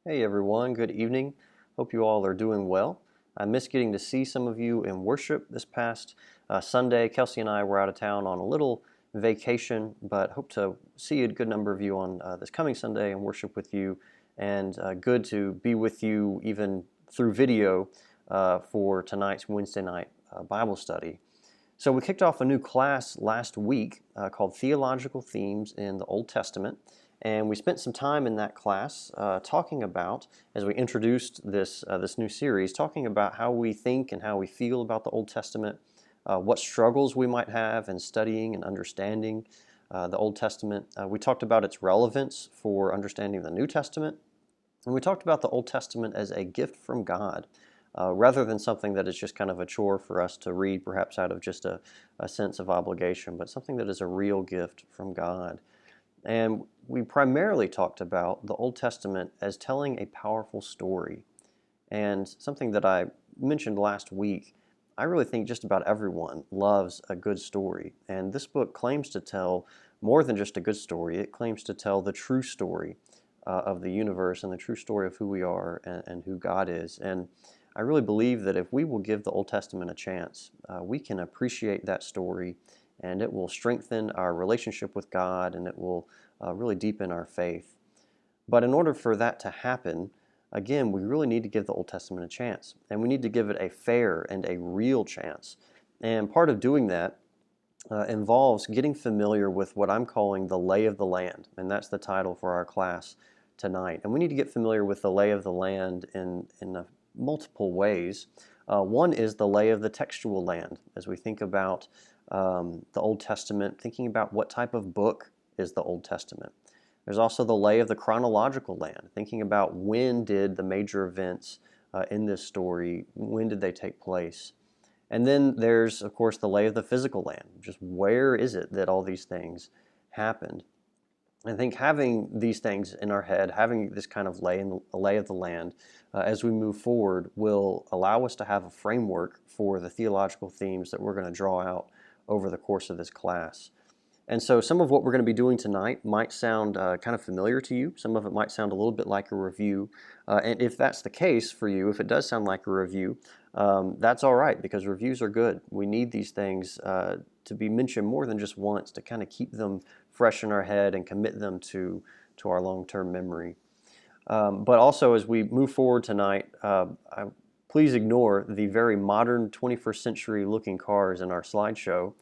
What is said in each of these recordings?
Hey everyone, good evening. Hope you all are doing well. I missed getting to see some of you in worship this past Sunday. Kelsey and I were out of town on a little vacation, but hope to see a good number of you on this coming Sunday and worship with you. And good to be with you even through video for tonight's Wednesday night Bible study. So we kicked off a new class last week called Theological Themes in the Old Testament. And we spent some time in that class talking about, as we introduced this new series, talking about how we think and how we feel about the Old Testament, what struggles we might have in studying and understanding the Old Testament. We talked about its relevance for understanding the New Testament, and we talked about the Old Testament as a gift from God, rather than something that is just kind of a chore for us to read, perhaps out of just a sense of obligation, but something that is a real gift from God. And we primarily talked about the Old Testament as telling a powerful story. And something that I mentioned last week, I really think just about everyone loves a good story. And this book claims to tell more than just a good story. It claims to tell the true story of the universe and the true story of who we are and who God is. And I really believe that if we will give the Old Testament a chance, we can appreciate that story, and it will strengthen our relationship with God, and it will really deepen our faith. But in order for that to happen, again, we really need to give the Old Testament a chance, and we need to give it a fair and a real chance. And part of doing that involves getting familiar with what I'm calling the lay of the land, and that's the title for our class tonight. And we need to get familiar with the lay of the land in multiple ways. One is the lay of the textual land, as we think about the Old Testament, thinking about what type of book is the Old Testament. There's also the lay of the chronological land, thinking about when did the major events in this story, when did they take place? And then there's, of course, the lay of the physical land, just where is it that all these things happened? I think having these things in our head, having this kind of lay of the land as we move forward will allow us to have a framework for the theological themes that we're going to draw out over the course of this class. And so some of what we're going to be doing tonight might sound kind of familiar to you. Some of it might sound a little bit like a review. And if that's the case for you, if it does sound like a review, that's all right, because reviews are good. We need these things to be mentioned more than just once, to kind of keep them fresh in our head and commit them to our long-term memory. But also, as we move forward tonight, please ignore the very modern 21st century looking cars in our slideshow.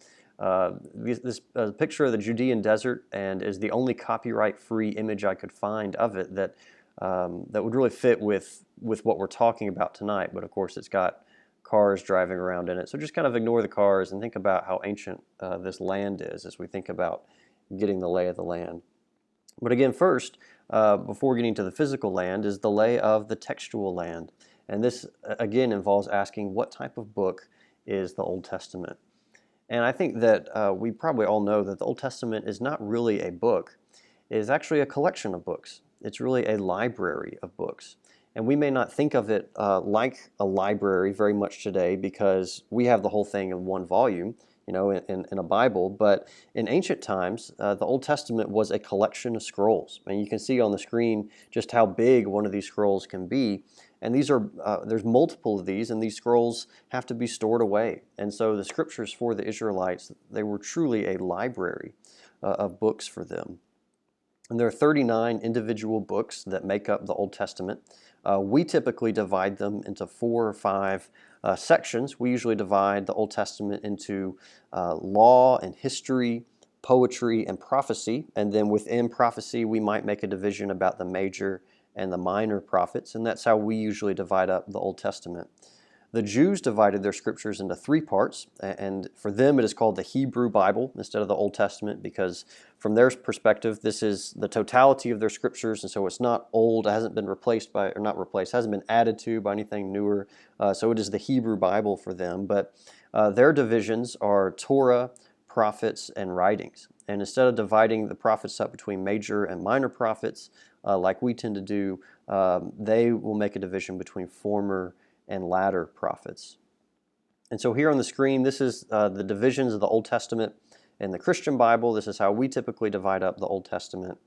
This picture of the Judean desert and is the only copyright-free image I could find of it that would really fit with what we're talking about tonight. But of course, it's got cars driving around in it. So just kind of ignore the cars and think about how ancient this land is as we think about getting the lay of the land. But again, first, before getting to the physical land, is the lay of the textual land. And this, again, involves asking what type of book is the Old Testament. And I think that we probably all know that the Old Testament is not really a book. It is actually a collection of books. It's really a library of books. And we may not think of it like a library very much today because we have the whole thing in one volume, in a Bible. But in ancient times, the Old Testament was a collection of scrolls. And you can see on the screen just how big one of these scrolls can be. And these are there's multiple of these, and these scrolls have to be stored away. And so the scriptures for the Israelites, they were truly a library of books for them. And there are 39 individual books that make up the Old Testament. We typically divide them into 4 or 5 sections. We usually divide the Old Testament into law and history, poetry, and prophecy. And then within prophecy, we might make a division about the major and the minor prophets, and that's how we usually divide up the Old Testament. The Jews divided their scriptures into 3 parts, and for them it is called the Hebrew Bible instead of the Old Testament, because from their perspective, this is the totality of their scriptures, and so it's not old, it hasn't been replaced by, or not replaced, hasn't been added to by anything newer, so it is the Hebrew Bible for them. But their divisions are Torah, prophets, and writings. And instead of dividing the prophets up between major and minor prophets, like we tend to do, they will make a division between former and latter prophets. And so here on the screen, this is the divisions of the Old Testament in the Christian Bible. This is how we typically divide up the Old Testament.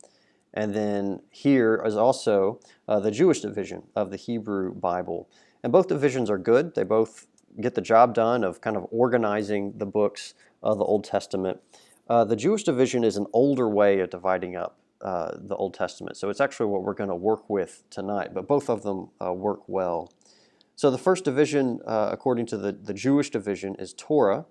And then here is also the Jewish division of the Hebrew Bible. And both divisions are good. They both get the job done of kind of organizing the books of the Old Testament. The Jewish division is an older way of dividing up the Old Testament. So it's actually what we're going to work with tonight, but both of them work well. So the first division, according to the Jewish division, is Torah.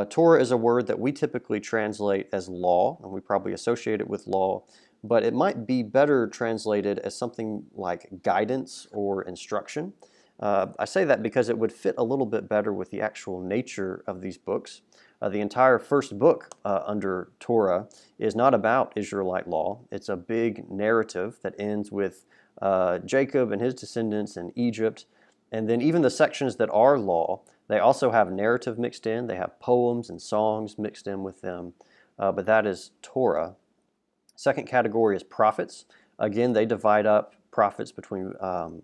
Torah is a word that we typically translate as law, and we probably associate it with law, but it might be better translated as something like guidance or instruction. I say that because it would fit a little bit better with the actual nature of these books. The entire first book under Torah is not about Israelite law. It's a big narrative that ends with Jacob and his descendants in Egypt. And then even the sections that are law, they also have narrative mixed in. They have poems and songs mixed in with them. But that is Torah. Second category is prophets. Again, they divide up prophets between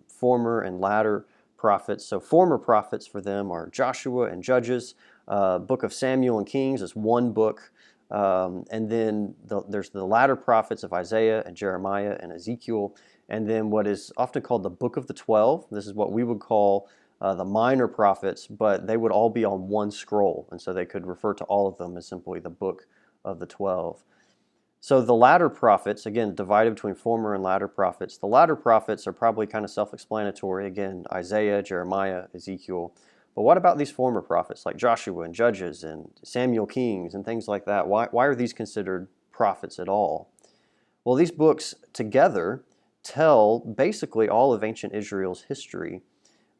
former and latter prophets. So former prophets for them are Joshua and Judges. Book of Samuel and Kings is one book. And then there's the latter prophets of Isaiah and Jeremiah and Ezekiel. And then what is often called the Book of the 12. This is what we would call the minor prophets, but they would all be on one scroll. And so they could refer to all of them as simply the Book of the 12. So the latter prophets, again, divided between former and latter prophets. The latter prophets are probably kind of self-explanatory. Again, Isaiah, Jeremiah, Ezekiel. But what about these former prophets like Joshua and Judges and Samuel, Kings and things like that? Why are these considered prophets at all? Well, these books together tell basically all of ancient Israel's history.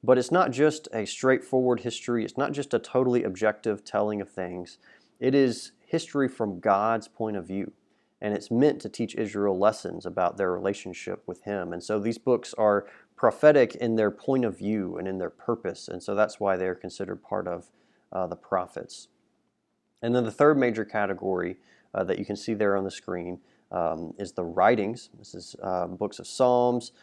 But it's not just a straightforward history. It's not just a totally objective telling of things. It is history from God's point of view. And it's meant to teach Israel lessons about their relationship with Him. And so these books are prophetic in their point of view and in their purpose. And so that's why they're considered part of the prophets. And then the third major category that you can see there on the screen is the writings. This is books of Psalms,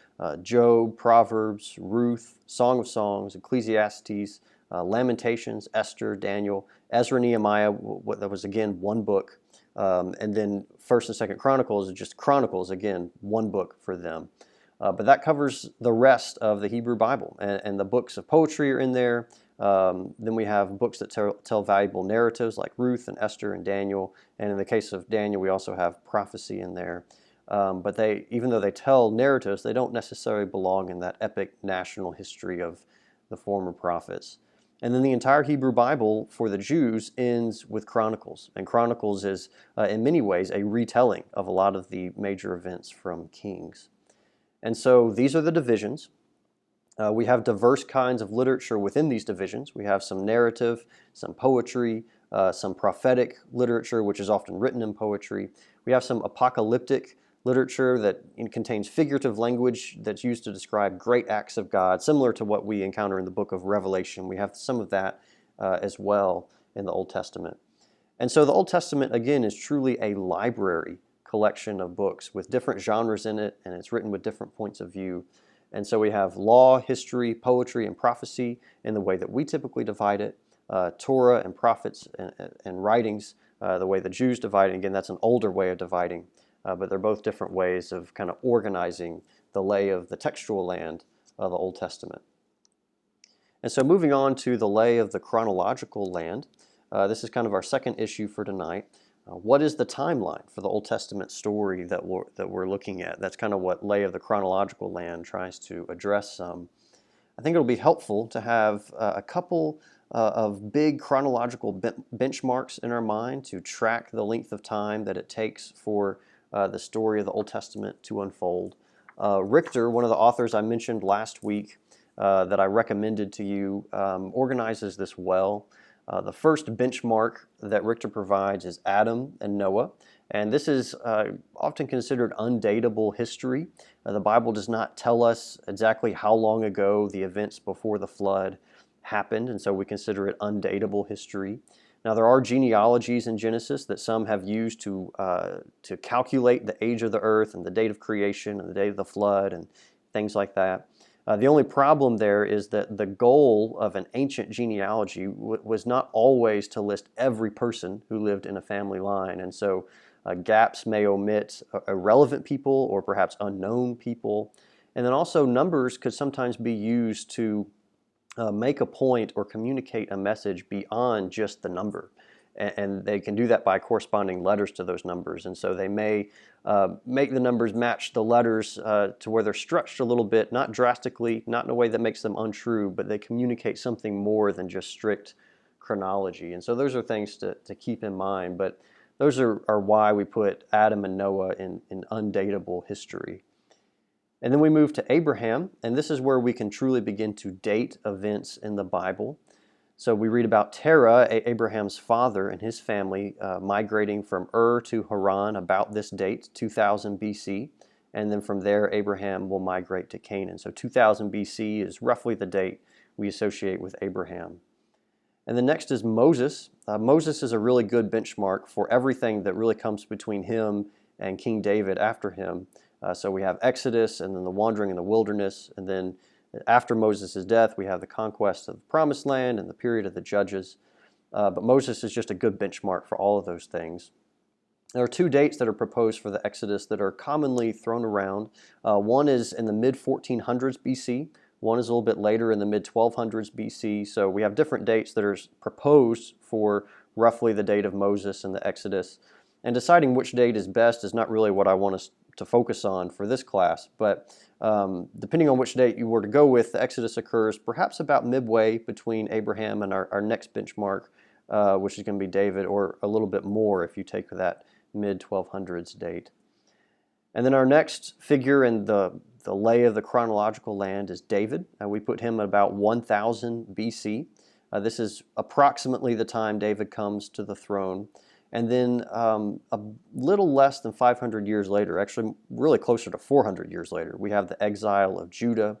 Job, Proverbs, Ruth, Song of Songs, Ecclesiastes, Lamentations, Esther, Daniel, Ezra, Nehemiah. That was again one book. And then First and Second Chronicles are just Chronicles, again, one book for them. But that covers the rest of the Hebrew Bible. And the books of poetry are in there. Then we have books that tell valuable narratives like Ruth and Esther and Daniel. And in the case of Daniel, we also have prophecy in there. But even though they tell narratives, they don't necessarily belong in that epic national history of the former prophets. And then the entire Hebrew Bible for the Jews ends with Chronicles. And Chronicles is, in many ways, a retelling of a lot of the major events from Kings. And so these are the divisions. We have diverse kinds of literature within these divisions. We have some narrative, some poetry, some prophetic literature, which is often written in poetry. We have some apocalyptic literature that contains figurative language that's used to describe great acts of God, similar to what we encounter in the book of Revelation. We have some of that as well in the Old Testament. And so the Old Testament, again, is truly a library collection of books with different genres in it, and it's written with different points of view. And so we have law, history, poetry, and prophecy in the way that we typically divide it, Torah and prophets and writings, the way the Jews divide it. Again, that's an older way of dividing. But they're both different ways of kind of organizing the lay of the textual land of the Old Testament. And so moving on to the lay of the chronological land, this is kind of our second issue for tonight. What is the timeline for the Old Testament story that we're looking at? That's kind of what lay of the chronological land tries to address some. I think it'll be helpful to have a couple of big chronological benchmarks in our mind to track the length of time that it takes for the story of the Old Testament to unfold. Richter, one of the authors I mentioned last week that I recommended to you, organizes this well. The first benchmark that Richter provides is Adam and Noah, and this is often considered undatable history. The Bible does not tell us exactly how long ago the events before the flood happened, and so we consider it undatable history. Now, there are genealogies in Genesis that some have used to calculate the age of the earth and the date of creation and the date of the flood and things like that. The only problem there is that the goal of an ancient genealogy was not always to list every person who lived in a family line. And so Gaps may omit irrelevant people or perhaps unknown people. And then also numbers could sometimes be used to make a point or communicate a message beyond just the number. And they can do that by corresponding letters to those numbers. And so they may make the numbers match the letters to where they're stretched a little bit, not drastically, not in a way that makes them untrue, but they communicate something more than just strict chronology. And so those are things to keep in mind. But those are why we put Adam and Noah in undatable history. And then we move to Abraham, and this is where we can truly begin to date events in the Bible. So we read about Terah, Abraham's father, and his family migrating from Ur to Haran about this date, 2000 BC. And then from there, Abraham will migrate to Canaan. So 2000 BC is roughly the date we associate with Abraham. And then next is Moses. Moses is a really good benchmark for everything that really comes between him and King David after him. So we have Exodus, and then the wandering in the wilderness, and then after Moses' death, we have the conquest of the Promised Land and the period of the Judges. But Moses is just a good benchmark for all of those things. There are two dates that are proposed for the Exodus that are commonly thrown around. One is in the mid-1400s BC. One is a little bit later in the mid-1200s BC. So we have different dates that are proposed for roughly the date of Moses and the Exodus. And deciding which date is best is not really what I want us to focus on for this class, but depending on which date you were to go with, the Exodus occurs perhaps about midway between Abraham and our next benchmark, which is going to be David, or a little bit more if you take that mid-1200s date. And then our next figure in the lay of the chronological land is David. We put him at about 1000 BC. This is approximately the time David comes to the throne. And then a little less than 500 years later, actually really closer to 400 years later, we have the exile of Judah.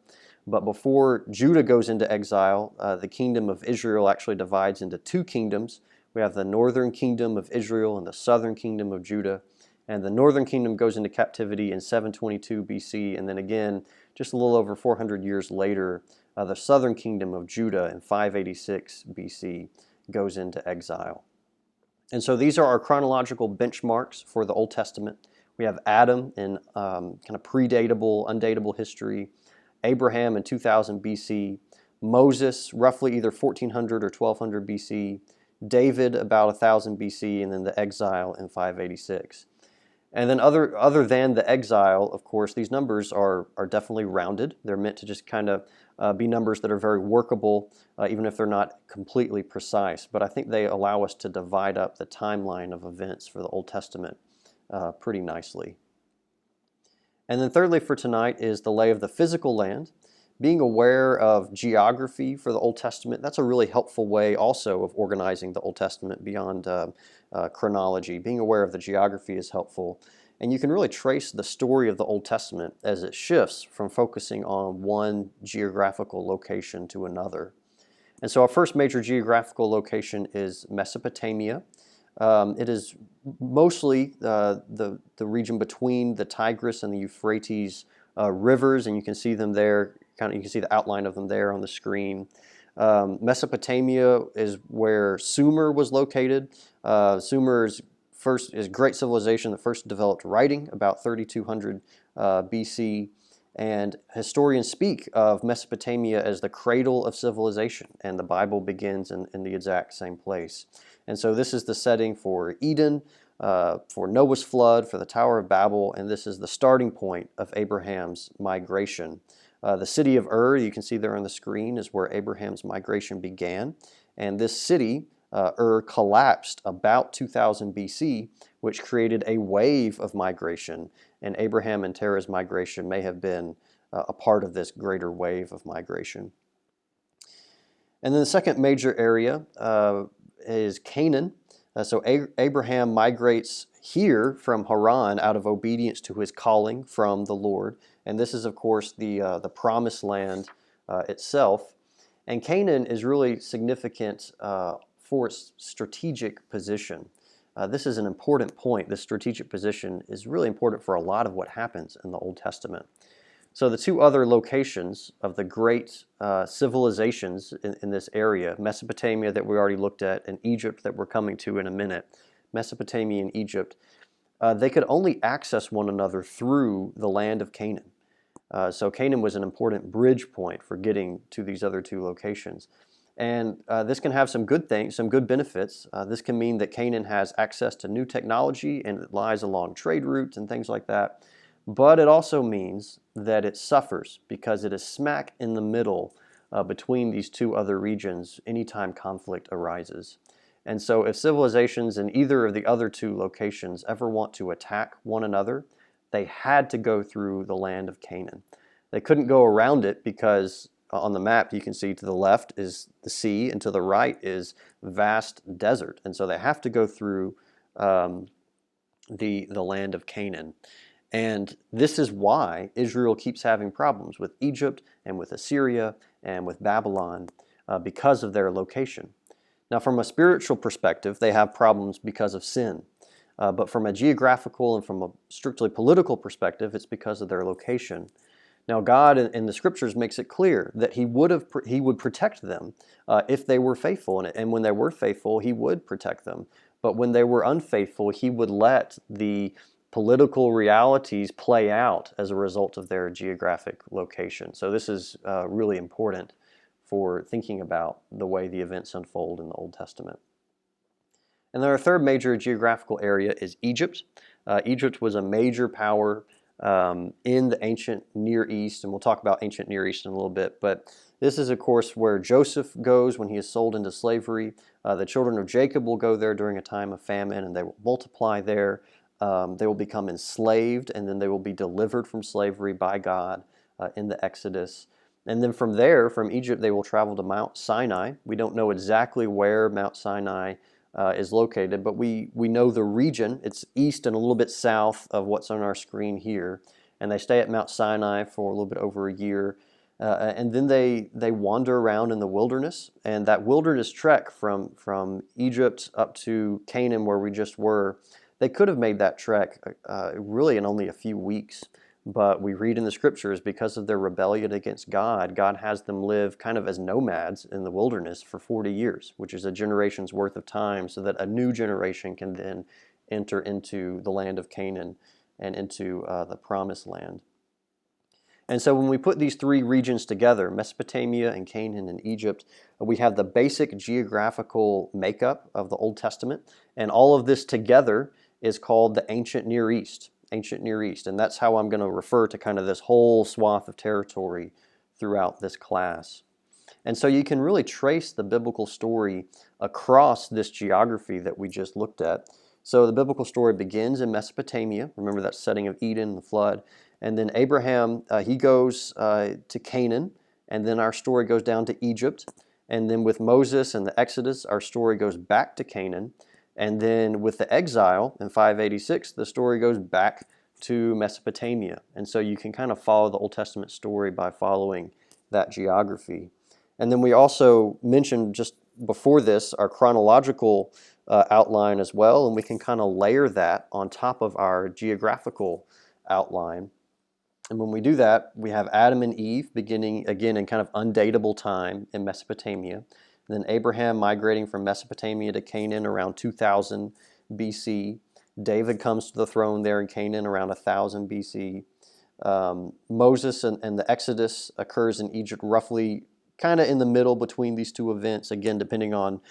But before Judah goes into exile, the kingdom of Israel actually divides into two kingdoms. We have the northern kingdom of Israel and the southern kingdom of Judah. And the northern kingdom goes into captivity in 722 BC. And then again, just a little over 400 years later, the southern kingdom of Judah in 586 BC goes into exile. And so these are our chronological benchmarks for the Old Testament. We have Adam in kind of predatable, undatable history, Abraham in 2000 BC, Moses roughly either 1400 or 1200 BC, David about 1000 BC, and then the exile in 586. And then other than the exile, of course, these numbers are definitely rounded. They're meant to just kind of be numbers that are very workable, even if they're not completely precise. But I think they allow us to divide up the timeline of events for the Old Testament pretty nicely. And then thirdly for tonight is the lay of the physical land. Being aware of geography for the Old Testament, that's a really helpful way also of organizing the Old Testament beyond chronology. Being aware of the geography is helpful. And you can really trace the story of the Old Testament as it shifts from focusing on one geographical location to another. And so our first major geographical location is Mesopotamia. It is mostly the region between the Tigris and the Euphrates rivers, and you can see them there. You can see the outline of them there on the screen. Mesopotamia is where Sumer was located. Sumer is great civilization that first developed writing about 3200 BC, and historians speak of Mesopotamia as the cradle of civilization, and the Bible begins in the exact same place. And so this is the setting for Eden, for Noah's flood, for the Tower of Babel, and this is the starting point of Abraham's migration. The city of Ur, you can see there on the screen, is where Abraham's migration began. And this city, Ur, collapsed about 2000 BC, which created a wave of migration. And Abraham and Terah's migration may have been a part of this greater wave of migration. And then the second major area is Canaan. So Abraham migrates here from Haran out of obedience to his calling from the Lord. And this is, of course, the Promised Land itself. And Canaan is really significant for its strategic position. This is an important point. This strategic position is really important for a lot of what happens in the Old Testament. So the two other locations of the great civilizations in this area, Mesopotamia that we already looked at, and Egypt that we're coming to in a minute, Mesopotamia and Egypt, they could only access one another through the land of Canaan. So Canaan was an important bridge point for getting to these other two locations. And this can have some good things, some good benefits. This can mean that Canaan has access to new technology and it lies along trade routes and things like that. But it also means that it suffers because it is smack in the middle between these two other regions anytime conflict arises. And so if civilizations in either of the other two locations ever want to attack one another, they had to go through the land of Canaan. They couldn't go around it because on the map you can see to the left is the sea and to the right is vast desert. And so they have to go through the land of Canaan. And this is why Israel keeps having problems with Egypt and with Assyria and with Babylon because of their location. Now, from a spiritual perspective, they have problems because of sin. But from a geographical and from a strictly political perspective, it's because of their location. Now, God in the Scriptures makes it clear that He would protect them if they were faithful, and when they were faithful, He would protect them. But when they were unfaithful, He would let the political realities play out as a result of their geographic location. So this is really important for thinking about the way the events unfold in the Old Testament. And then our third major geographical area is Egypt. Egypt was a major power in the ancient Near East, and we'll talk about ancient Near East in a little bit, but this is of course where Joseph goes when he is sold into slavery. The children of Jacob will go there during a time of famine, and they will multiply there. They will become enslaved, and then they will be delivered from slavery by God in the Exodus. And then from there, from Egypt, they will travel to Mount Sinai. We don't know exactly where Mount Sinai is located, but we know the region. It's east and a little bit south of what's on our screen here. And they stay at Mount Sinai for a little bit over a year. And then they wander around in the wilderness. And that wilderness trek from Egypt up to Canaan, where we just were, they could have made that trek really in only a few weeks. But we read in the Scriptures, because of their rebellion against God, God has them live kind of as nomads in the wilderness for 40 years, which is a generation's worth of time, so that a new generation can then enter into the land of Canaan and into the Promised Land. And so when we put these three regions together, Mesopotamia and Canaan and Egypt, we have the basic geographical makeup of the Old Testament, and all of this together is called the ancient Near East. Ancient Near East, and that's how I'm going to refer to kind of this whole swath of territory throughout this class. And so you can really trace the biblical story across this geography that we just looked at. So the biblical story begins in Mesopotamia. Remember that setting of Eden and the flood. And then Abraham, he goes to Canaan, and then our story goes down to Egypt. And then with Moses and the Exodus, our story goes back to Canaan. And then with the exile in 586, the story goes back to Mesopotamia. And so you can kind of follow the Old Testament story by following that geography. And then we also mentioned just before this our chronological outline as well, and we can kind of layer that on top of our geographical outline. And when we do that, we have Adam and Eve beginning again in kind of undatable time in Mesopotamia. Then Abraham migrating from Mesopotamia to Canaan around 2000 BC. David comes to the throne there in Canaan around 1000 BC. Moses and the Exodus occurs in Egypt roughly kind of in the middle between these two events, again, depending on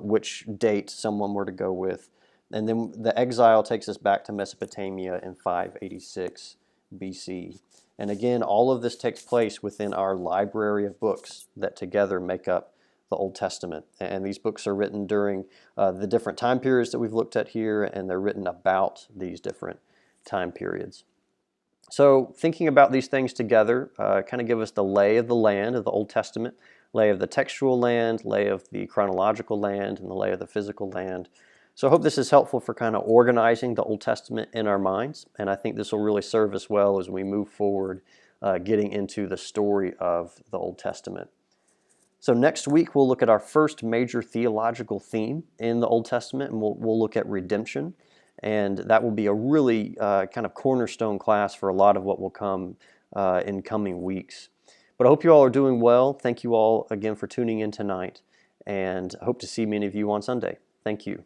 which date someone were to go with. And then the exile takes us back to Mesopotamia in 586 BC. And again, all of this takes place within our library of books that together make up the Old Testament. And these books are written during the different time periods that we've looked at here, and they're written about these different time periods. So thinking about these things together kind of give us the lay of the land of the Old Testament, lay of the textual land, lay of the chronological land, and the lay of the physical land. So I hope this is helpful for kind of organizing the Old Testament in our minds, and I think this will really serve us well as we move forward getting into the story of the Old Testament. So next week we'll look at our first major theological theme in the Old Testament, and we'll look at redemption. And that will be a really kind of cornerstone class for a lot of what will come in coming weeks. But I hope you all are doing well. Thank you all again for tuning in tonight, and I hope to see many of you on Sunday. Thank you.